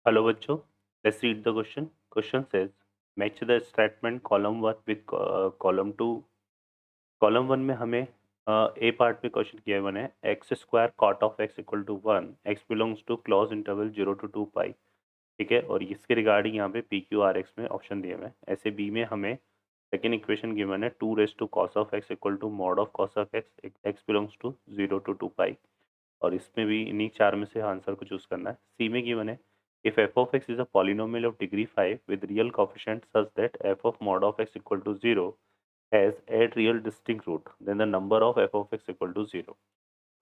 Hello बच्चों, let's read the question. Question says match the statement column 1 with column 2. Column 1 में हमें A part में question किया one है x square cot of x equal to 1 x belongs to closed interval 0 to 2 pi. ठीक है, और इसके regarding यहाँ पे पी क्यू आर एक्स में ऑप्शन दिए हुए हैं। ऐसे बी में हमें सेकेंड इक्वेशन गिवन है 2 raise to cos of x equal to mod of cos of x x belongs to 0 to 2 pi. और इसमें भी इन्हीं चार में से आंसर को चूज करना है। सी में गिवन है if F of x is a polynomial of degree 5 with real coefficient such that F of mod of x equal to 0 has 8 real distinct root then the number of f of x equal to 0।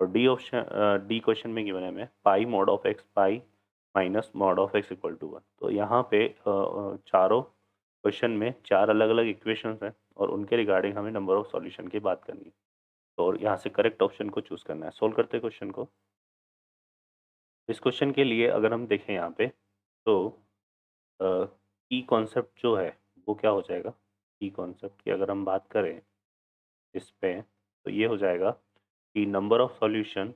और D option D question में given है हमें pi mod of x pi minus mod of x equal to 1। तो यहाँ पे चारों question में चार अलग अलग इक्वेशंस हैं और उनके रिगार्डिंग हमें नंबर ऑफ सॉल्यूशन की बात करनी है। तो और यहाँ से करेक्ट ऑप्शन को चूज करना है। सोल्व करते हैं क्वेश्चन को। इस क्वेश्चन के लिए अगर हम देखें यहाँ पे तो की कॉन्सेप्ट जो है वो क्या हो जाएगा। की कॉन्सेप्ट की अगर हम बात करें इस पे तो ये हो जाएगा कि number of solution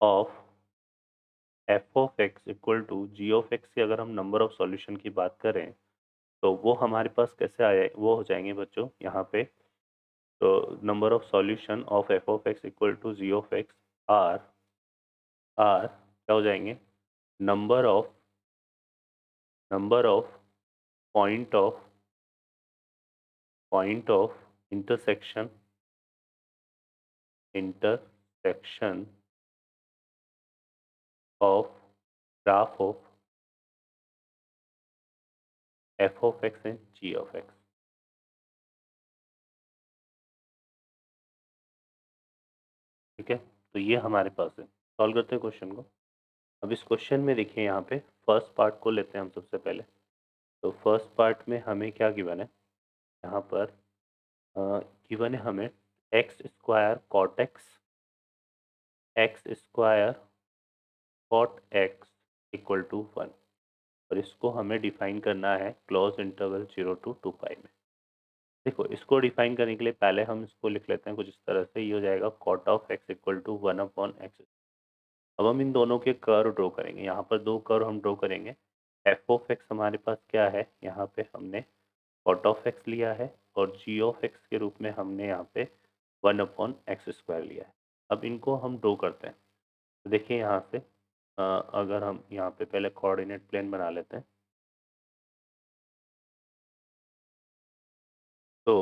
of F of x equal to ji of x की अगर हम नंबर ऑफ सॉल्यूशन की बात करें तो वो हमारे पास कैसे आए, वो हो जाएंगे बच्चों यहाँ पे। तो number of solution of F of x equal to ji of x are are क्या हो जाएंगे, number of number of point of intersection intersection of graph of F of x and G of x. ठीक है, तो ये हमारे पास है। Solve करते हैं क्वेश्चन को। अब इस क्वेश्चन में देखिए यहाँ पे फर्स्ट पार्ट को लेते हैं हम सबसे पहले। तो फर्स्ट पार्ट में हमें क्या गिवन है, यहाँ पर गिवन है हमें x square cot x equal to 1 और इसको हमें डिफाइन करना है क्लोज इंटरवल 0 to 2 पाई में। देखो, इसको डिफाइन करने के लिए पहले हम इसको लिख लेते हैं कुछ इस तरह से। ये हो जाएगा cot of x equal to 1 upon x. अब हम इन दोनों के कर्व ड्रॉ करेंगे। यहाँ पर दो कर्व हम ड्रॉ करेंगे। एफ ऑफ एक्स हमारे पास क्या है, यहाँ पे हमने कॉट ऑफ एक्स लिया है और जी ऑफ एक्स के रूप में हमने यहाँ पे 1 अपॉन एक्स स्क्वायर लिया है। अब इनको हम ड्रॉ करते हैं। तो देखिए यहाँ से अगर हम यहाँ पे पहले कोऑर्डिनेट प्लेन बना लेते हैं तो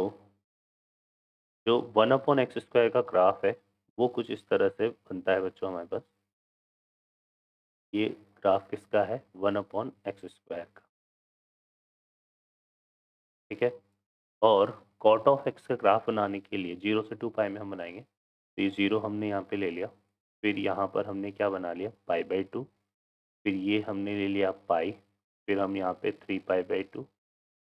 जो 1 अपॉन एक्स स्क्वायर का ग्राफ है वो कुछ इस तरह से बनता है बच्चों हमारे पास। ये ग्राफ किसका है, 1 अपॉन एक्स स्क्वायर का। ठीक है, और कॉट ऑफ एक्स का ग्राफ बनाने के लिए 0 से 2 पाई में हम बनाएंगे। तो ये 0 हमने यहाँ पे ले लिया, फिर यहाँ पर हमने क्या बना लिया पाई/2, फिर ये हमने ले लिया पाई, फिर हम यहाँ पे 3 पाई/2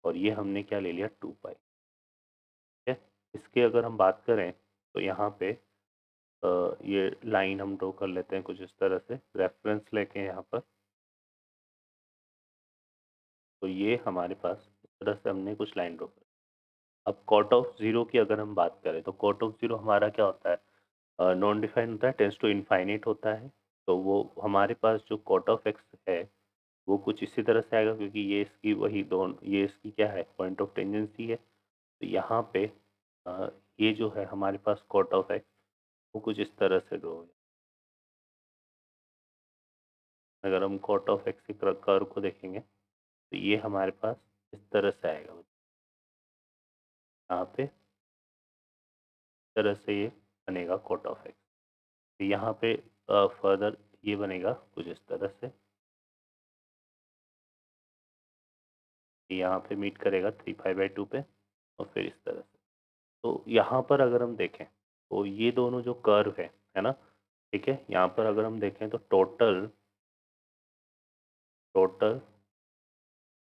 और ये हमने क्या ले लिया 2 पाई। ठीक है, इसके अगर हम बात करें तो यहाँ पे ये लाइन हम ड्रॉ कर लेते हैं कुछ इस तरह से रेफरेंस लेके यहाँ पर। तो ये हमारे पास इस तरह से हमने कुछ लाइन ड्रॉ कर। अब कॉट ऑफ जीरो की अगर हम बात करें तो कॉट ऑफ जीरो हमारा क्या होता है, नॉन डिफाइंड होता है, टेंस टू इनफाइनाइट होता है। तो वो हमारे पास जो कॉट ऑफ एक्स है वो कुछ इसी तरह से आएगा क्योंकि ये इसकी वही दोनों, ये इसकी क्या है पॉइंट ऑफ टेंजेंसी है। तो यहाँ पे ये जो है हमारे पास कॉट ऑफ एक्स वो कुछ इस तरह से ड्रॉ हो जाए। अगर हम कॉट ऑफ एक्स के कर्व को देखेंगे तो ये हमारे पास इस तरह से आएगा। यहाँ पे इस तरह से ये बनेगा कॉट ऑफ एक्स। तो यहाँ पे फर्दर ये बनेगा कुछ इस तरह से, यहाँ पे मीट करेगा 3 पाई/2 पे और फिर इस तरह से। तो यहाँ पर अगर हम देखें तो ये दोनों जो कर्व है ना, ठीक है, यहाँ पर अगर हम देखें तो total total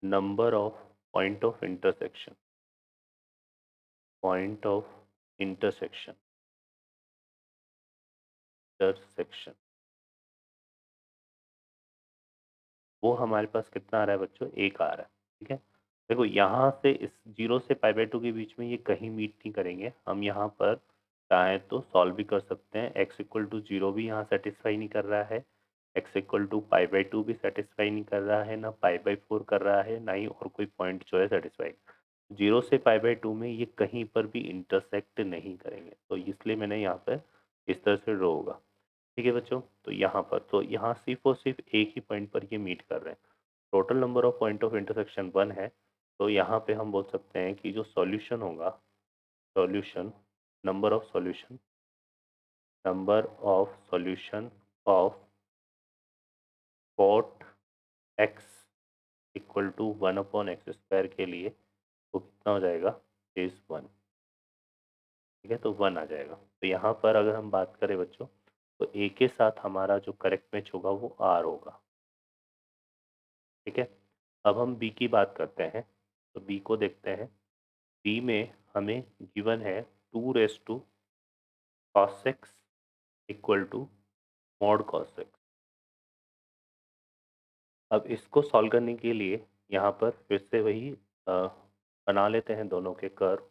number of point of intersection point of intersection intersection वो हमारे पास कितना आ रहा है बच्चों, एक आ रहा है। ठीक है, देखो यहाँ से इस 0 से पाई/2 के बीच में ये कहीं मीट नहीं करेंगे। हम यहाँ पर चाहे तो सॉल्व भी कर सकते हैं। एक्स इक्वल टू 0 भी यहाँ सेटिस्फाई नहीं कर रहा है, x equal to pi by 2 भी सेटिस्फाई नहीं कर रहा है, ना पाई बाई 4 कर रहा है, ना ही और कोई पॉइंट जो है सेटिस्फाई। 0 से पाई बाई 2 में ये कहीं पर भी इंटरसेक्ट नहीं करेंगे, तो इसलिए मैंने यहाँ पर इस तरह से ड्रॉ होगा। ठीक है बच्चों, तो यहाँ पर तो यहाँ सिर्फ और सिर्फ एक ही पॉइंट पर ये मीट कर रहे हैं। Total number of point of intersection 1 है, तो यहाँ पे हम बोल सकते हैं कि जो सॉल्यूशन होगा, solution number of solution, number of solution of cot x equal to 1/x² के लिए वो कितना हो जाएगा, इज 1। ठीक है, तो 1 आ जाएगा। तो यहाँ पर अगर हम बात करें बच्चों, तो ए के साथ हमारा जो करेक्ट मैच होगा वो आर होगा। ठीक है, अब हम बी की बात करते हैं, तो बी को देखते हैं। बी में हमें गिवन है 2 cos x equal to mod cos x। अब इसको सॉल्व करने के लिए यहाँ पर फिर से वही बना लेते हैं दोनों के कर्व।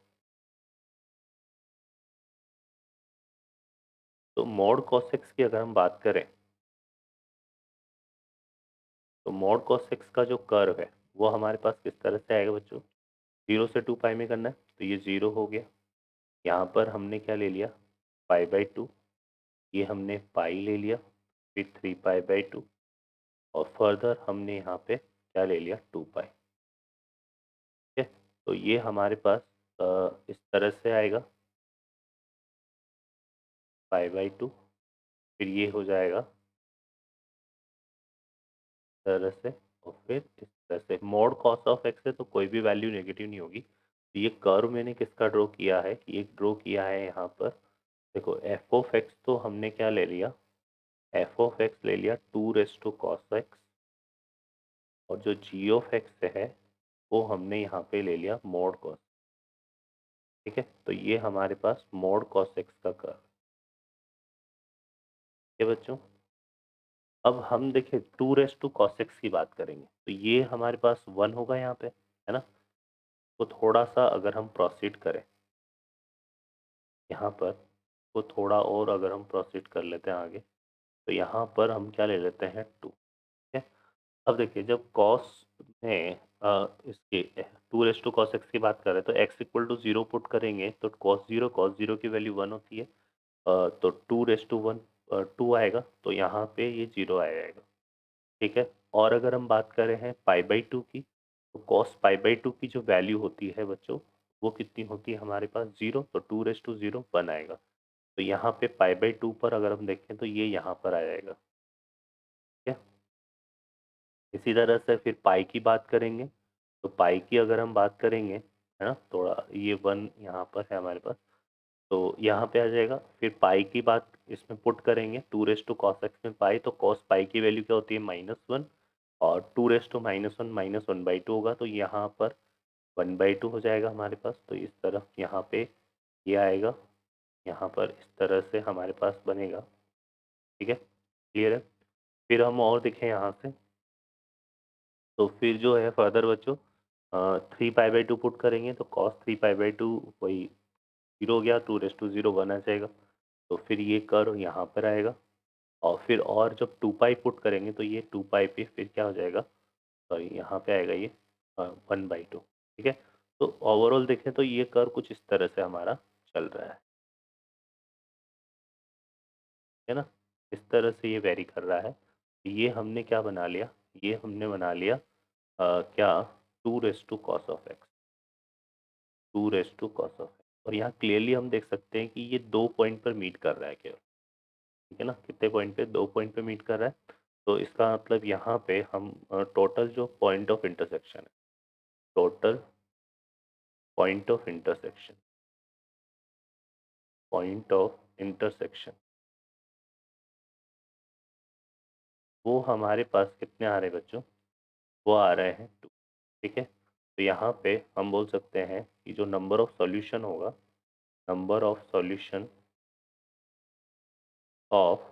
तो मॉड cos x की अगर हम बात करें, तो मॉड cos x का जो कर्व है वो हमारे पास किस तरह से आएगा बच्चों, 0 से 2 पाई में करना है, तो ये 0 हो गया। यहाँ पर हमने क्या ले लिया, पाई बाई 2, ये हमने पाई ले लिया, फिर 3 पाई बाई 2, और फर्दर हमने यहाँ पे क्या ले लिया, 2 पाई। ठीक है, तो ये हमारे पास इस तरह से आएगा, पाई बाई 2, फिर ये हो जाएगा इस तरह से, और फिर इस तरह से। मॉड कॉस ऑफ एक्स है तो कोई भी वैल्यू नेगेटिव नहीं होगी। तो ये कर्व मैंने किसका ड्रॉ किया है, कि एक ड्रॉ किया है यहाँ पर, देखो एफ ऑफ एक्स तो हमने क्या ले लिया, एफ ऑफ एक्स ले लिया 2 cos x, और जो जी ऑफ एक्स है वो हमने यहाँ पे ले लिया मॉड कॉस। ठीक है, तो ये हमारे पास मॉड कॉस एक्स का कर्व है बच्चों। अब हम देखें 2 cos x की बात करेंगे, तो ये हमारे पास 1 होगा यहाँ पे, है ना। तो थोड़ा सा अगर हम प्रोसीड करें यहाँ पर, तो थोड़ा और अगर हम प्रोसीड कर लेते हैं आगे, तो यहाँ पर हम क्या ले लेते हैं 2। ठीक है, अब देखिए जब कॉस में इसके 2 cos x की बात करें, तो x इक्वल टू 0 पुट करेंगे तो cos 0 की वैल्यू 1 होती है। तो 2 1 2 आएगा, तो यहाँ पे ये 0 आ जाएगा। ठीक है, और अगर हम बात कर रहे हैं पाई बाई 2 की, तो कॉस पाई बाई 2 की जो वैल्यू होती है बच्चों, वो कितनी होती है हमारे पास, 0, तो 2 0 1 आएगा। तो यहाँ पे पाई बाई 2 पर अगर हम देखें तो ये यहाँ पर आ जाएगा। ठीक है, इसी तरह से फिर पाई की बात करेंगे, तो पाई की अगर हम बात करेंगे, है ना, थोड़ा ये 1 यहाँ पर है हमारे पास, तो यहाँ पे आ जाएगा। फिर पाई की बात इसमें पुट करेंगे, 2 cos x में पाई, तो cos पाई की वैल्यू क्या होती है, -1, और 2 - 1 - 1/2 होगा, तो यहाँ पर 1/2 हो जाएगा हमारे पास। तो इस तरफ यहाँ पे ये आएगा, यहाँ पर इस तरह से हमारे पास बनेगा। ठीक है, क्लियर है। फिर हम और देखें यहाँ से, तो फिर जो है फर्दर बच्चों 3 पाई बाई 2 पुट करेंगे, तो cos 3 पाई बाई 2 वही 0 हो गया, 2 - 0 1 आ जाएगा। तो फिर ये कर्व यहाँ पर आएगा, और फिर और जब 2 पाई पुट करेंगे तो ये 2 पाई पे फिर क्या हो जाएगा, सॉरी यहाँ पे आएगा ये 1/2। ठीक है, तो ओवरऑल देखें तो ये कर्व कुछ इस तरह से हमारा चल रहा है ना, इस तरह से ये वेरी कर रहा है। ये हमने क्या बना लिया, ये हमने बना लिया क्या, 2 cos of x, 2 cos of x। और यहाँ क्लियरली हम देख सकते हैं कि ये 2 पॉइंट पर मीट कर रहा है केवल। ठीक है ना, कितने पॉइंट पे, 2 पॉइंट पे मीट कर रहा है। तो इसका मतलब यहाँ पे हम टोटल जो पॉइंट ऑफ इंटरसेक्शन है, total point of intersection, point of intersection, वो हमारे पास कितने आ रहे हैं बच्चों, वो आ रहे हैं 2। ठीक है, तो यहाँ पे हम बोल सकते हैं कि जो नंबर ऑफ सॉल्यूशन होगा, number of solution of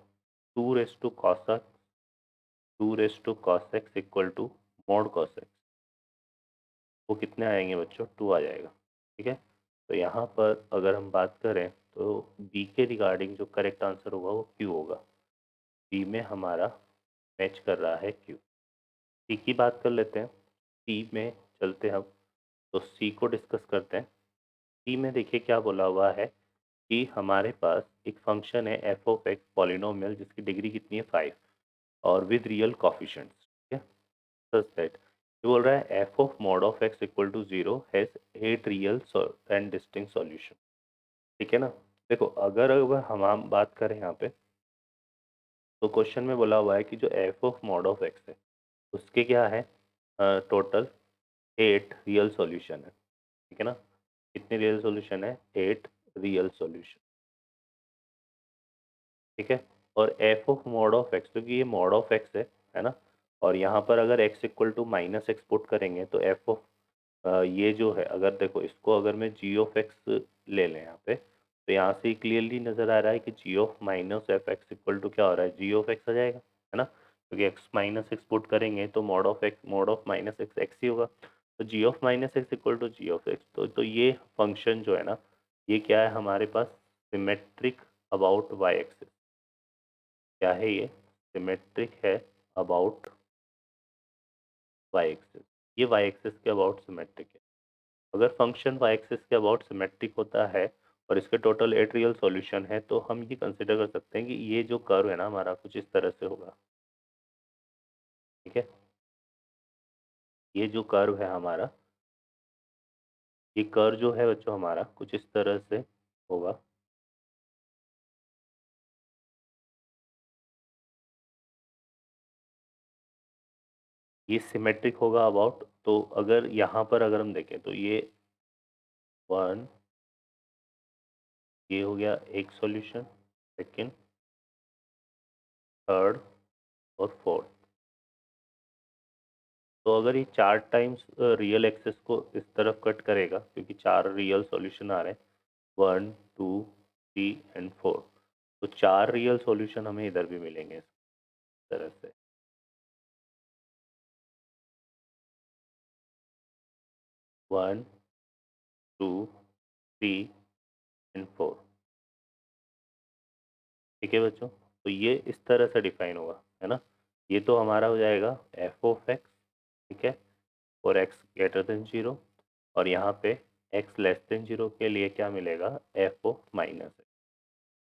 2 cos x equal to mod cos x, वो कितने आएंगे बच्चों, 2 आ जाएगा। ठीक है, तो यहाँ पर अगर हम बात करें तो बी के रिगार्डिंग जो करेक्ट आंसर होगा वो क्यू होगा। बी में हमारा मैच कर रहा है क्यू। सी की बात कर लेते हैं। सी में चलते हैं हम, तो सी को डिस्कस करते हैं। सी में देखिए क्या बोला हुआ है कि हमारे पास एक फंक्शन है एफ ऑफ एक्स पॉलिनोमियल जिसकी डिग्री कितनी है 5 और विद रियल कॉफिशेंट्स, ठीक है। सच दैट ये बोल रहा है F of mod of x equal to 0 has 8 real and distinct solution, ठीक है ना। देखो अगर हम बात करें यहाँ पे, तो क्वेश्चन में बोला हुआ है कि जो F of mod of x है उसके क्या है टोटल 8 रियल सॉल्यूशन है, ठीक है ना। कितने रियल सॉल्यूशन है? 8 रियल सॉल्यूशन, ठीक है। और F of mod of x, क्योंकि ये मॉड ऑफ एक्स है ना, और यहाँ पर अगर x equal to minus x put करेंगे तो एफ ऑफ ये जो है, अगर देखो इसको अगर मैं जी ऑफ एक्स ले लें यहाँ पे, तो यहाँ से क्लियरली नज़र आ रहा है कि g of minus f x equal to क्या हो रहा है? जी ऑफ एक्स आ जाएगा, है ना, क्योंकि एक्स माइनस एक्स पुट करेंगे तो mod of minus x x ही होगा। तो g of minus x equal to ji of x, तो ये फंक्शन जो है ना, ये क्या है हमारे पास? Symmetric about y axis. क्या है ये? सिमेट्रिक है अबाउट वाई एक्सिस। ये वाई एक्सिस के अबाउट सिमेट्रिक है। अगर फंक्शन वाई एक्सिस के अबाउट सिमेट्रिक होता है और इसके टोटल 8 रियल सॉल्यूशन है, तो हम ये कंसिडर कर सकते हैं कि ये जो कर्व है ना हमारा कुछ इस तरह से होगा, ठीक है। ये जो कर्व है हमारा, ये कर्व जो है बच्चों हमारा कुछ इस तरह से होगा। ये सिमेट्रिक होगा अबाउट, तो अगर यहाँ पर अगर हम देखें तो ये वन, ये हो गया एक सॉल्यूशन, सेकंड, थर्ड और फोर्थ। तो अगर ये 4 टाइम्स रियल एक्सेस को इस तरफ कट करेगा, क्योंकि 4 रियल सॉल्यूशन आ रहे हैं, 1 2 3 एंड 4, तो 4 रियल सॉल्यूशन हमें इधर भी मिलेंगे इस तरह से। 1 2 3 एंड 4, ठीक है बच्चों। तो ये इस तरह से डिफाइन होगा, है ना। ये तो हमारा हो जाएगा एफ ऑफ एक्स, ठीक है, और एक्स ग्रेटर देन 0, और यहाँ पे एक्स लेस देन 0 के लिए क्या मिलेगा? एफ ऑफ माइनस,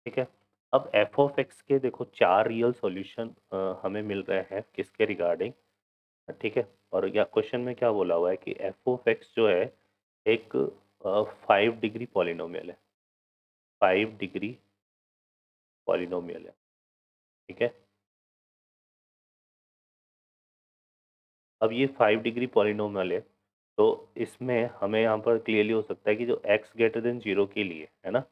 ठीक है। अब एफ ऑफ एक्स के देखो 4 रियल सॉल्यूशन हमें मिल रहे हैं किसके रिगार्डिंग, ठीक है। और या क्वेश्चन में क्या बोला हुआ है कि एफ ऑफ एक्स जो है एक 5 डिग्री पॉलिनोमियल है, 5 डिग्री पॉलिनोमियल है, ठीक है। अब ये 5 डिग्री पॉलिनोमियल है, तो इसमें हमें यहाँ पर क्लियरली हो सकता है कि जो एक्स ग्रेटर देन 0 के लिए, है ना,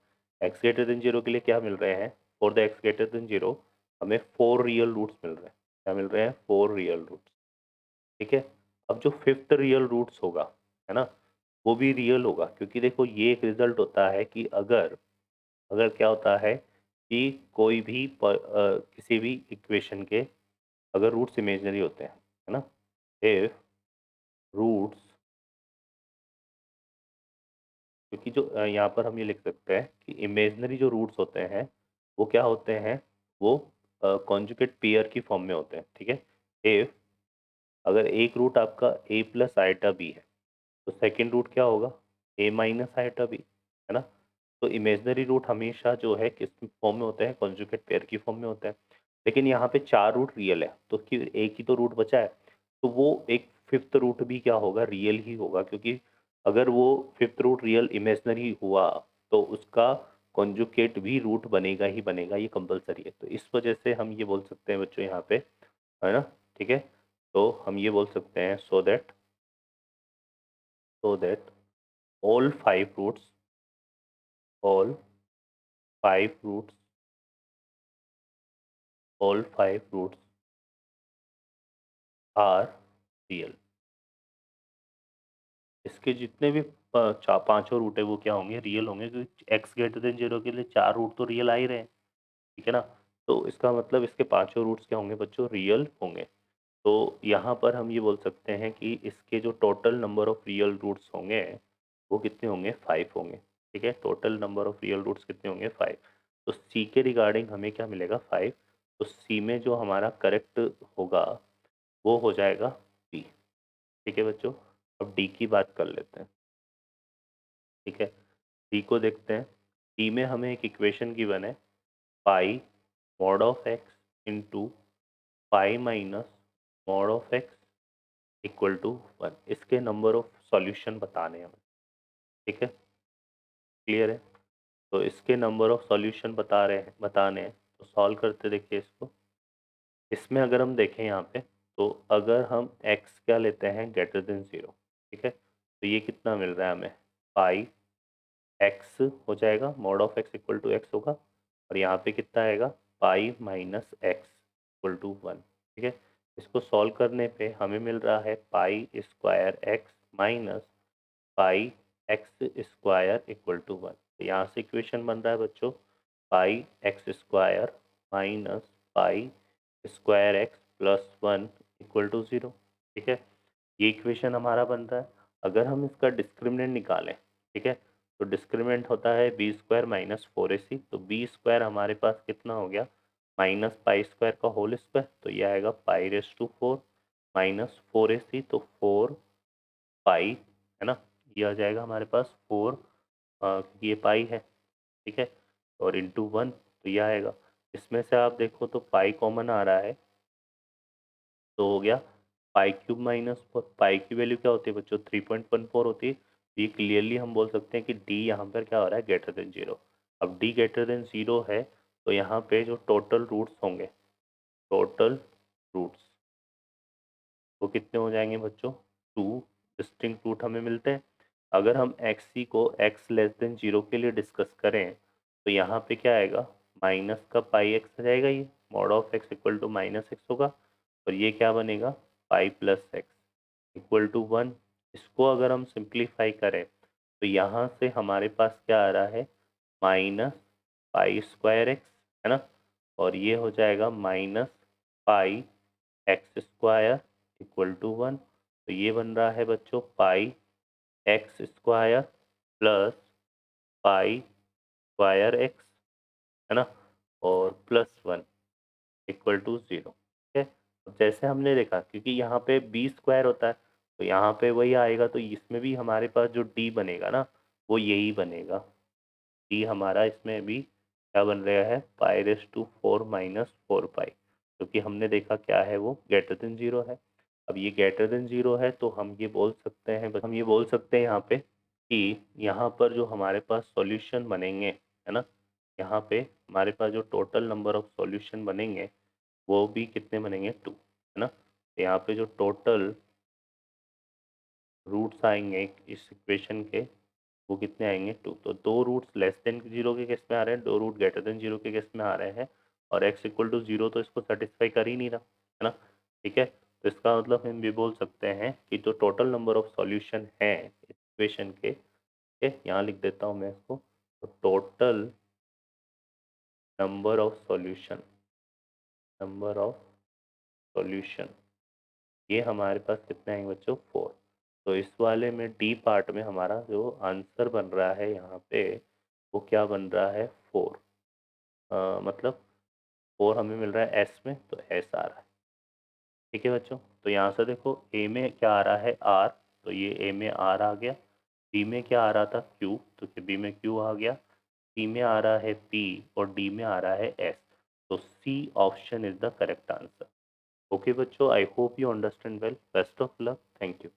एक्स ग्रेटर देन 0 के लिए क्या मिल रहे हैं? For the x greater than 0 हमें 4 रियल रूट्स मिल रहे हैं। क्या मिल रहे हैं? 4 रियल रूट्स, ठीक है। अब जो फिफ्थ रियल रूट्स होगा, है ना, वो भी रियल होगा, क्योंकि देखो ये एक रिजल्ट होता है कि अगर अगर क्या होता है कि कोई भी किसी भी इक्वेशन के अगर रूट्स इमेजनरी होते हैं, है ना, इफ रूट्स, क्योंकि जो यहाँ पर हम ये लिख सकते हैं कि इमेजनरी जो रूट्स होते हैं वो क्या होते हैं? वो कॉन्जुगेट पेयर की फॉर्म में होते हैं, ठीक है। इफ अगर एक रूट आपका a प्लस आइटा बी है, तो सेकंड रूट क्या होगा? a माइनस आइटा बी, है ना। तो इमेजनरी रूट हमेशा जो है किस फॉर्म में होते हैं? कॉन्जुगेट पेयर की फॉर्म में होते हैं। लेकिन यहाँ पे 4 रूट रियल है, तो एक ही तो रूट बचा है, तो वो एक फिफ्थ रूट भी क्या होगा? रियल ही होगा, क्योंकि अगर वो फिफ्थ रूट रियल इमेजनरी हुआ तो उसका कॉन्जुगेट भी रूट बनेगा ही बनेगा, ये कंपलसरी है। तो इस वजह से हम ये बोल सकते हैं बच्चों यहाँ पे, है ना, ठीक है। तो हम ये बोल सकते हैं so that all five roots all five roots all five roots are real। इसके जितने भी पांचों रूट है वो क्या होंगे? रियल होंगे, क्योंकि एक्स ग्रेटर देन 0 के लिए 4 रूट तो रियल आ ही रहे हैं, ठीक है ना। तो इसका मतलब इसके पांचों रूट्स क्या होंगे बच्चों? रियल होंगे। तो यहाँ पर हम ये बोल सकते हैं कि इसके जो total number of real roots होंगे वो कितने होंगे? 5 होंगे। ठीक है, total number of real roots कितने होंगे 5। तो सी के रिगार्डिंग हमें क्या मिलेगा 5। तो सी में जो हमारा करेक्ट होगा वो हो जाएगा बी। ठीक है बच्चों, अब डी की बात कर लेते हैं। ठीक है, डी को देखते हैं। डी में हमें एक इक्वेशन गिवन है, pi mod of x into pi minus mod of x equal to 1। इसके नंबर ऑफ सॉल्यूशन बताने हैं हमें। ठीक है, क्लियर है। तो इसके नंबर ऑफ सॉल्यूशन बताने हैं। तो सॉल्व करते देखिए इसको। इसमें अगर हम देखें यहाँ पे, तो अगर हम x क्या लेते हैं ग्रेटर देन 0, ठीक है, तो ये कितना मिल रहा है हमें, पाई एक्स हो जाएगा, mod of x equal to x होगा, और यहाँ पे कितना आएगा pi minus x equal to 1। ठीक है, इसको सॉल्व करने पे हमें मिल रहा है pi square x minus pi x square equal to 1। तो यहाँ से इक्वेशन बन रहा है बच्चों, pi x square minus pi square x plus 1 equal to 0। ठीक है, ये इक्वेशन हमारा बन रहा है। अगर हम इसका डिस्क्रिमिनेंट निकालें, ठीक है, तो डिस्क्रिमिनेंट होता है बी स्क्वायर माइनस 4ac। तो बी स्क्वायर हमारे पास कितना हो गया, माइनस पाई स्क्वायर का होल स्क्वायर, तो ये आएगा pi raise to 4 minus 4ac, तो 4 पाई, है ना, ये आ जाएगा हमारे पास 4, क्योंकि ये पाई है। ठीक है, और इंटू 1, तो ये आएगा। इसमें से आप देखो तो पाई कॉमन आ रहा है, तो हो गया पाई क्यूब माइनस 4। पाई की वैल्यू क्या होती है बच्चों 3.14 होती है। तो ये क्लियरली हम बोल सकते हैं कि डी यहाँ पर क्या हो रहा है ग्रेटर देन 0। अब डी ग्रेटर देन 0 है, तो यहाँ पे जो टोटल रूट्स होंगे, टोटल रूट्स वो कितने हो जाएंगे बच्चों, 2 डिस्टिंक्ट रूट हमें मिलते हैं। अगर हम एक्स सी को एक्स लेस देन 0 के लिए डिस्कस करें, तो यहाँ पे क्या आएगा, माइनस का पाई एक्स आ जाएगा, ये mod of x equal to minus x होगा, और ये क्या बनेगा pi plus x equal to 1। इसको अगर हम सिंप्लीफाई करें, तो यहाँ से हमारे पास क्या आ रहा है, माइनस पाई स्क्वायर एक्स, है ना, और ये हो जाएगा minus pi x square equal to 1। तो ये बन रहा है बच्चों pi x square plus pi square x, है ना, और प्लस 1 इक्वल टू 0। ठीक है, अब जैसे हमने देखा क्योंकि यहाँ पे बी स्क्वायर होता है, तो यहाँ पे वही आएगा, तो इसमें भी हमारे पास जो डी बनेगा ना, वो यही बनेगा। डी हमारा इसमें भी क्या बन रहा है, पाई रेस टू 4 माइनस 4 पाई, क्योंकि हमने देखा क्या है वो ग्रेटर देन 0 है। अब ये ग्रेटर देन 0 है, तो हम ये बोल सकते हैं, हम ये बोल सकते हैं यहाँ पे कि यहाँ पर जो हमारे पास सॉल्यूशन बनेंगे, है ना, यहाँ पे हमारे पास जो टोटल नंबर ऑफ सॉल्यूशन बनेंगे वो भी कितने बनेंगे 2, है ना। तो यहाँ पे जो टोटल रूट्स आएंगे इस इक्वेशन के, वो कितने आएंगे 2। तो 2 रूट्स लेस देन 0 के केस में आ रहे हैं, 2 रूट ग्रेटर देन 0 के केस में आ रहे हैं, और x इक्वल टू 0 तो इसको सेटिस्फाई कर ही नहीं रहा, है ना। ठीक है, तो इसका मतलब हम भी बोल सकते हैं कि जो टोटल नंबर ऑफ सॉल्यूशन है इक्वेशन के, ठीक है, यहाँ लिख देता हूँ मैं इसको, तो total number of solution, number of solution, ये हमारे पास कितने आएंगे बच्चों 4। तो इस वाले में डी पार्ट में हमारा जो आंसर बन रहा है यहाँ पे, वो क्या बन रहा है 4। मतलब 4 हमें मिल रहा है एस में, तो एस आ रहा है। ठीक है बच्चों, तो यहाँ से देखो ए में क्या आ रहा है आर, तो ये ए में आर आ गया। बी में क्या आ रहा था क्यू, तो बी में क्यू आ गया। सी में आ रहा है पी, और डी में आ रहा है एस। तो C option is the correct answer. Okay बच्चों, I hope you understand well. Best of luck, thank you.